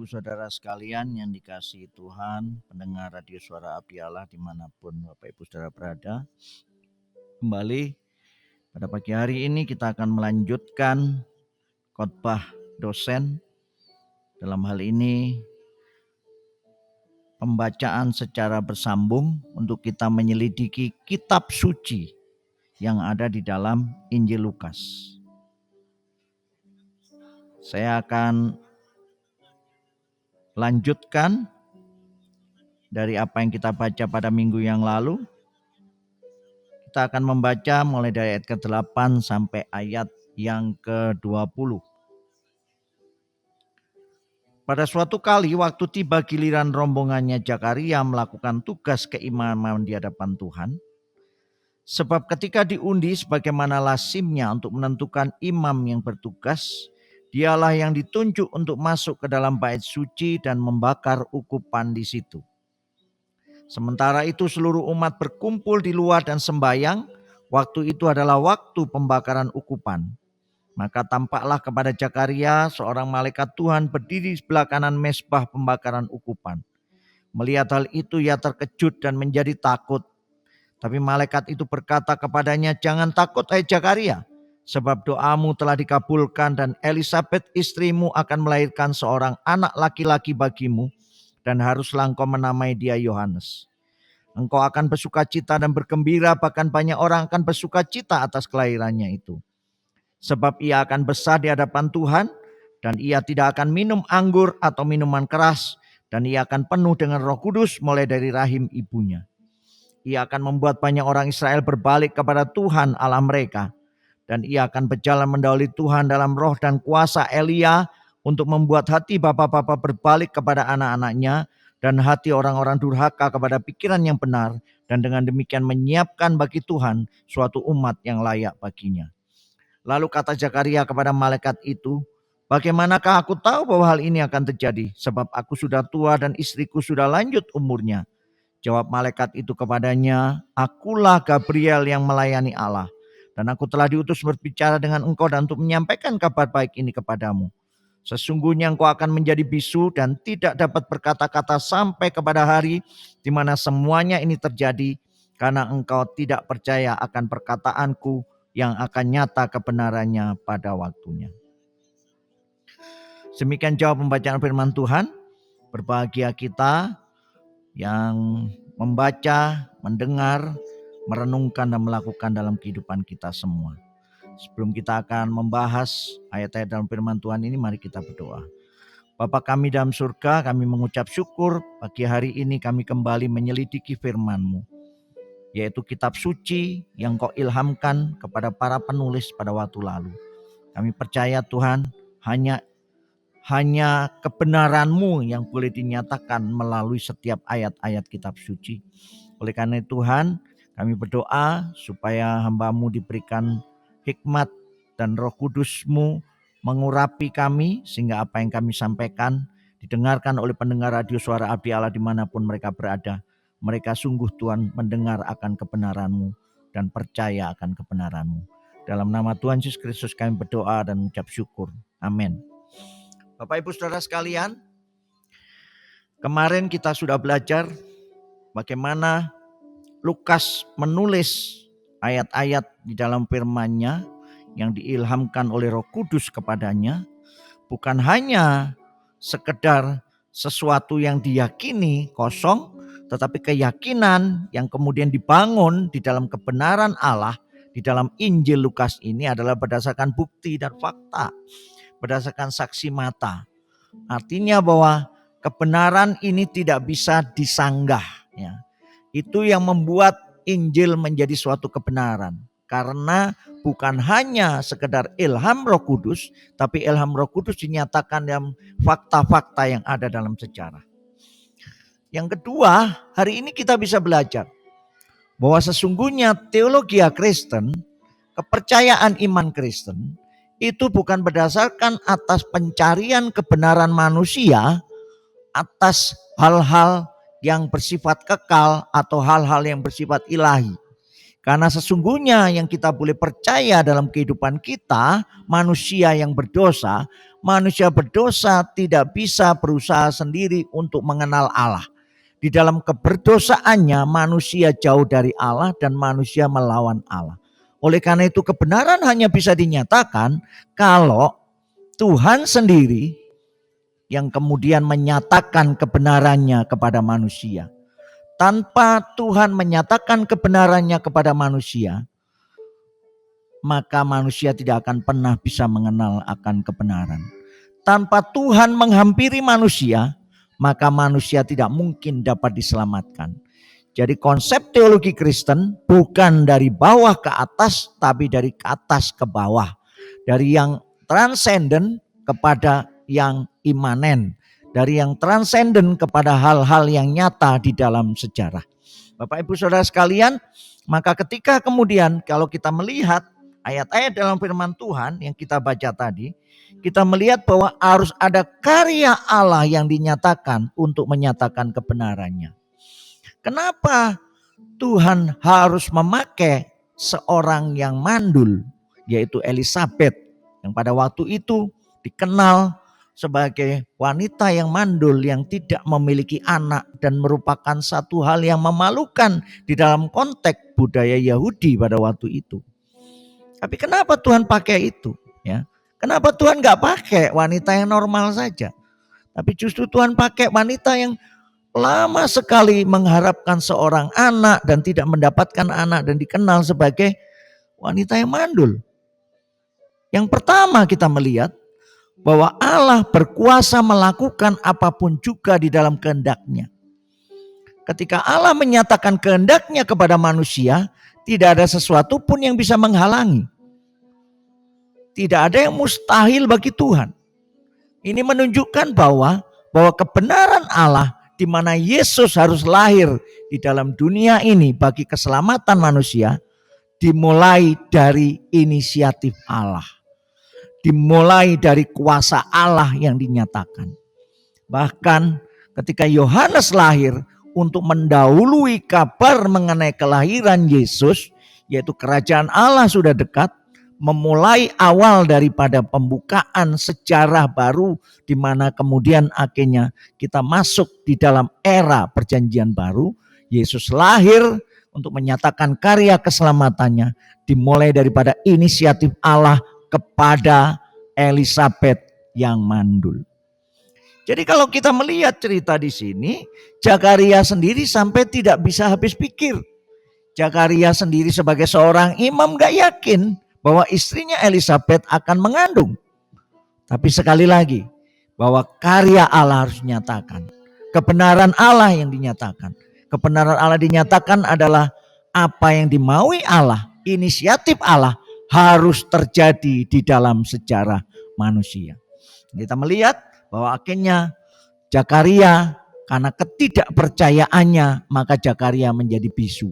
Ibu Saudara sekalian yang dikasihi Tuhan, pendengar Radio Suara Abdi Allah dimanapun Bapak Ibu Saudara berada. Kembali pada pagi hari ini kita akan melanjutkan khotbah dosen. Dalam hal ini pembacaan secara bersambung untuk kita menyelidiki kitab suci yang ada di dalam Injil Lukas. Saya akan lanjutkan dari apa yang kita baca pada minggu yang lalu. Kita akan membaca mulai dari ayat ke-8 sampai ayat yang ke-20. Pada suatu kali waktu tiba giliran rombongannya Zakaria melakukan tugas keimaman di hadapan Tuhan. Sebab ketika diundi sebagaimana lazimnya untuk menentukan imam yang bertugas, dialah yang ditunjuk untuk masuk ke dalam bait suci dan membakar ukupan di situ. Sementara itu seluruh umat berkumpul di luar dan sembahyang. Waktu itu adalah waktu pembakaran ukupan. Maka tampaklah kepada Zakaria seorang malaikat Tuhan berdiri di sebelah kanan mezbah pembakaran ukupan. Melihat hal itu ia terkejut dan menjadi takut. Tapi malaikat itu berkata kepadanya, "Jangan takut hai Zakaria, sebab doamu telah dikabulkan dan Elisabet istrimu akan melahirkan seorang anak laki-laki bagimu dan haruslah engkau menamai dia Yohanes. Engkau akan bersukacita dan bergembira, bahkan banyak orang akan bersukacita atas kelahirannya itu. Sebab ia akan besar di hadapan Tuhan, dan ia tidak akan minum anggur atau minuman keras, dan ia akan penuh dengan Roh Kudus mulai dari rahim ibunya. Ia akan membuat banyak orang Israel berbalik kepada Tuhan Allah mereka, dan ia akan berjalan mendahului Tuhan dalam roh dan kuasa Elia untuk membuat hati bapa-bapa berbalik kepada anak-anaknya, dan hati orang-orang durhaka kepada pikiran yang benar, dan dengan demikian menyiapkan bagi Tuhan suatu umat yang layak baginya." Lalu kata Zakaria kepada malaikat itu, "Bagaimanakah aku tahu bahwa hal ini akan terjadi? Sebab aku sudah tua dan istriku sudah lanjut umurnya." Jawab malaikat itu kepadanya, "Akulah Gabriel yang melayani Allah, dan aku telah diutus berbicara dengan engkau dan untuk menyampaikan kabar baik ini kepadamu. Sesungguhnya engkau akan menjadi bisu dan tidak dapat berkata-kata sampai kepada hari di mana semuanya ini terjadi, karena engkau tidak percaya akan perkataanku yang akan nyata kebenarannya pada waktunya." Demikian jawab pembacaan firman Tuhan. Berbahagia kita yang membaca, mendengar, merenungkan dan melakukan dalam kehidupan kita semua. Sebelum kita akan membahas ayat-ayat dalam firman Tuhan ini, mari kita berdoa. Bapa kami dalam surga, kami mengucap syukur pagi hari ini kami kembali menyelidiki firman-Mu, yaitu kitab suci yang Kau ilhamkan kepada para penulis pada waktu lalu. Kami percaya Tuhan, hanya kebenaran-Mu yang boleh dinyatakan melalui setiap ayat-ayat kitab suci. Oleh karena itu Tuhan, kami berdoa supaya hamba-Mu diberikan hikmat dan Roh Kudus-Mu mengurapi kami, sehingga apa yang kami sampaikan didengarkan oleh pendengar Radio Suara Abdi Allah dimanapun mereka berada. Mereka sungguh Tuhan mendengar akan kebenaran-Mu dan percaya akan kebenaran-Mu. Dalam nama Tuhan Yesus Kristus kami berdoa dan mengucap syukur. Amin. Bapak Ibu Saudara sekalian, kemarin kita sudah belajar bagaimana Lukas menulis ayat-ayat di dalam firman-Nya yang diilhamkan oleh Roh Kudus kepadanya, bukan hanya sekedar sesuatu yang diyakini kosong, tetapi keyakinan yang kemudian dibangun di dalam kebenaran Allah di dalam Injil Lukas ini adalah berdasarkan bukti dan fakta, berdasarkan saksi mata. Artinya bahwa kebenaran ini tidak bisa disanggah, ya. Itu yang membuat Injil menjadi suatu kebenaran. Karena bukan hanya sekedar ilham Roh Kudus, tapi ilham Roh Kudus dinyatakan dalam fakta-fakta yang ada dalam sejarah. Yang kedua, hari ini kita bisa belajar bahwa sesungguhnya teologi Kristen, kepercayaan iman Kristen, itu bukan berdasarkan atas pencarian kebenaran manusia, atas hal-hal yang bersifat kekal atau hal-hal yang bersifat ilahi. Karena sesungguhnya yang kita boleh percaya dalam kehidupan kita, manusia yang berdosa, manusia berdosa tidak bisa berusaha sendiri untuk mengenal Allah. Di dalam keberdosaannya manusia jauh dari Allah dan manusia melawan Allah. Oleh karena itu kebenaran hanya bisa dinyatakan kalau Tuhan sendiri yang kemudian menyatakan kebenarannya kepada manusia. Tanpa Tuhan menyatakan kebenarannya kepada manusia, maka manusia tidak akan pernah bisa mengenal akan kebenaran. Tanpa Tuhan menghampiri manusia, maka manusia tidak mungkin dapat diselamatkan. Jadi konsep teologi Kristen bukan dari bawah ke atas, tapi dari ke atas ke bawah. Dari yang transenden kepada yang imanen. Dari yang transenden kepada hal-hal yang nyata di dalam sejarah. Bapak Ibu Saudara sekalian, maka ketika kemudian kalau kita melihat ayat-ayat dalam firman Tuhan yang kita baca tadi, kita melihat bahwa harus ada karya Allah yang dinyatakan untuk menyatakan kebenarannya. Kenapa Tuhan harus memakai seorang yang mandul, yaitu Elisabet, yang pada waktu itu dikenal sebagai wanita yang mandul yang tidak memiliki anak dan merupakan satu hal yang memalukan di dalam konteks budaya Yahudi pada waktu itu. Tapi kenapa Tuhan pakai itu? Ya, kenapa Tuhan nggak pakai wanita yang normal saja? Tapi justru Tuhan pakai wanita yang lama sekali mengharapkan seorang anak dan tidak mendapatkan anak dan dikenal sebagai wanita yang mandul. Yang pertama kita melihat bahwa Allah berkuasa melakukan apapun juga di dalam kehendak-Nya. Ketika Allah menyatakan kehendak-Nya kepada manusia, tidak ada sesuatu pun yang bisa menghalangi. Tidak ada yang mustahil bagi Tuhan. Ini menunjukkan bahwa kebenaran Allah di mana Yesus harus lahir di dalam dunia ini bagi keselamatan manusia dimulai dari inisiatif Allah. Dimulai dari kuasa Allah yang dinyatakan. Bahkan ketika Yohanes lahir untuk mendahului kabar mengenai kelahiran Yesus, yaitu kerajaan Allah sudah dekat, memulai awal daripada pembukaan sejarah baru di mana kemudian akhirnya kita masuk di dalam era perjanjian baru. Yesus lahir untuk menyatakan karya keselamatannya dimulai daripada inisiatif Allah kepada Elisabet yang mandul. Jadi kalau kita melihat cerita di sini, Zakaria sendiri sampai tidak bisa habis pikir. Zakaria sendiri sebagai seorang imam gak yakin bahwa istrinya Elisabet akan mengandung. Tapi sekali lagi, bahwa karya Allah harus dinyatakan. Kebenaran Allah yang dinyatakan. Kebenaran Allah dinyatakan adalah apa yang dimaui Allah, inisiatif Allah harus terjadi di dalam sejarah manusia. Kita melihat bahwa akhirnya Zakaria karena ketidakpercayaannya maka Zakaria menjadi bisu.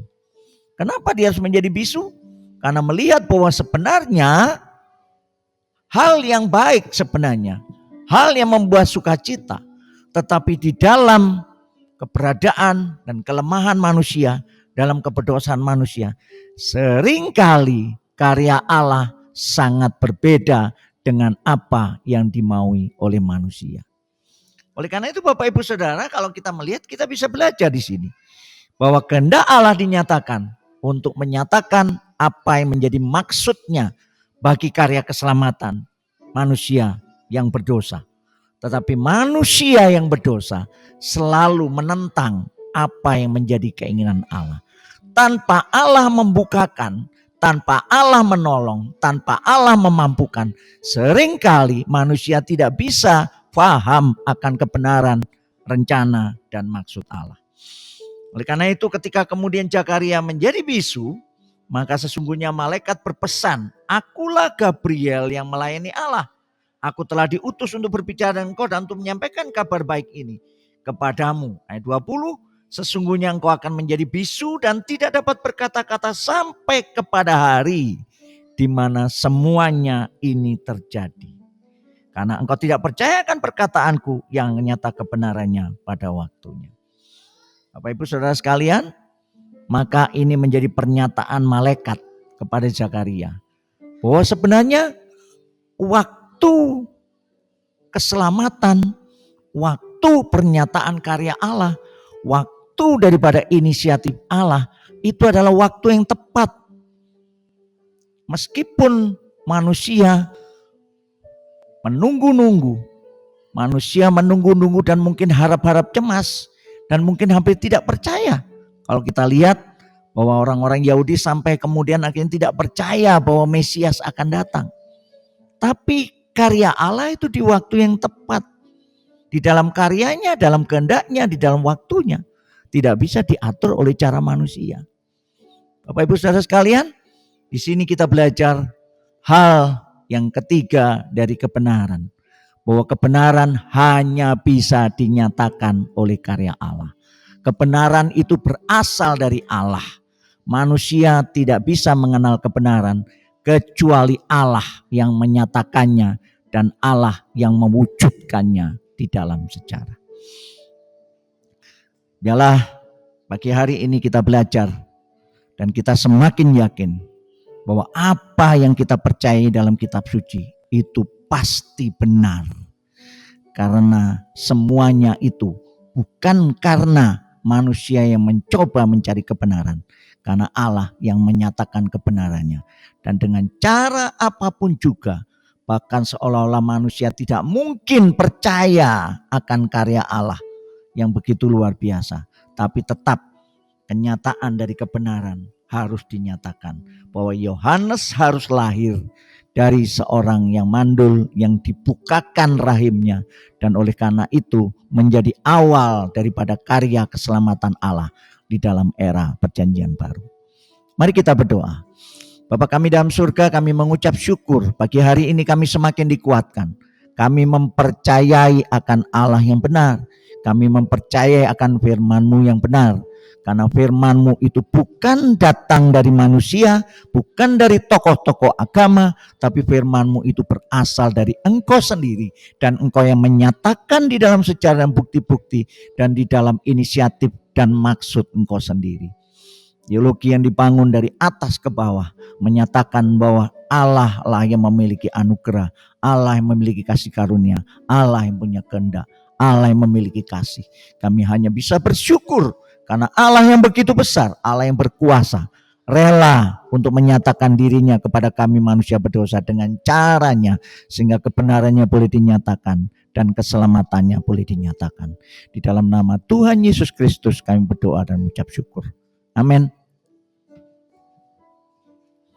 Kenapa dia harus menjadi bisu? Karena melihat bahwa sebenarnya hal yang baik sebenarnya, hal yang membuat sukacita, tetapi di dalam keberadaan dan kelemahan manusia, dalam keberdosaan manusia, seringkali karya Allah sangat berbeda dengan apa yang dimaui oleh manusia. Oleh karena itu Bapak Ibu Saudara, kalau kita melihat kita bisa belajar di sini bahwa kehendak Allah dinyatakan untuk menyatakan apa yang menjadi maksudnya bagi karya keselamatan manusia yang berdosa. Tetapi manusia yang berdosa selalu menentang apa yang menjadi keinginan Allah. Tanpa Allah membukakan, tanpa Allah menolong, tanpa Allah memampukan, seringkali manusia tidak bisa paham akan kebenaran, rencana, dan maksud Allah. Oleh karena itu ketika kemudian Zakaria menjadi bisu, maka sesungguhnya malaikat berpesan, akulah Gabriel yang melayani Allah. Aku telah diutus untuk berbicara dengan engkau dan untuk menyampaikan kabar baik ini kepadamu. Ayat 20, sesungguhnya engkau akan menjadi bisu dan tidak dapat berkata-kata sampai kepada hari di mana semuanya ini terjadi. Karena engkau tidak percayakan perkataanku yang nyata kebenarannya pada waktunya. Bapak Ibu Saudara sekalian, Maka ini menjadi pernyataan malaikat kepada Zakaria bahwa sebenarnya waktu keselamatan, waktu pernyataan karya Allah, waktu daripada inisiatif Allah itu adalah waktu yang tepat. Meskipun manusia menunggu-nunggu, dan mungkin harap-harap cemas dan mungkin hampir tidak percaya. Kalau kita lihat bahwa orang-orang Yahudi sampai kemudian akhirnya tidak percaya bahwa Mesias akan datang. Tapi karya Allah itu di waktu yang tepat. Di dalam karyanya, dalam kehendaknya, di dalam waktunya. Tidak bisa diatur oleh cara manusia. Bapak Ibu Saudara sekalian, di sini kita belajar hal yang ketiga dari kebenaran. Bahwa kebenaran hanya bisa dinyatakan oleh karya Allah. Kebenaran itu berasal dari Allah. Manusia tidak bisa mengenal kebenaran kecuali Allah yang menyatakannya dan Allah yang mewujudkannya di dalam sejarah. Biarlah pagi hari ini kita belajar dan kita semakin yakin bahwa apa yang kita percayai dalam kitab suci itu pasti benar. Karena semuanya itu bukan karena manusia yang mencoba mencari kebenaran, karena Allah yang menyatakan kebenarannya. Dan dengan cara apapun juga, bahkan seolah-olah manusia tidak mungkin percaya akan karya Allah yang begitu luar biasa. Tapi tetap kenyataan dari kebenaran harus dinyatakan. Bahwa Yohanes harus lahir dari seorang yang mandul, yang dibukakan rahimnya. Dan oleh karena itu menjadi awal daripada karya keselamatan Allah di dalam era perjanjian baru. Mari kita berdoa. Bapa kami dalam surga, kami mengucap syukur pagi hari ini kami semakin dikuatkan. Kami mempercayai akan Allah yang benar. Kami mempercayai akan firman-Mu yang benar. Karena firman-Mu itu bukan datang dari manusia, bukan dari tokoh-tokoh agama, tapi firman-Mu itu berasal dari Engkau sendiri. Dan Engkau yang menyatakan di dalam sejarah dan bukti-bukti, dan di dalam inisiatif dan maksud Engkau sendiri. Teologi yang dibangun dari atas ke bawah menyatakan bahwa Allah lah yang memiliki anugerah, Allah yang memiliki kasih karunia, Allah yang punya kehendak, Allah yang memiliki kasih. Kami hanya bisa bersyukur karena Allah yang begitu besar, Allah yang berkuasa, rela untuk menyatakan dirinya kepada kami manusia berdosa dengan caranya, sehingga kebenarannya boleh dinyatakan dan keselamatannya boleh dinyatakan. Di dalam nama Tuhan Yesus Kristus kami berdoa dan mengucap syukur. Amin.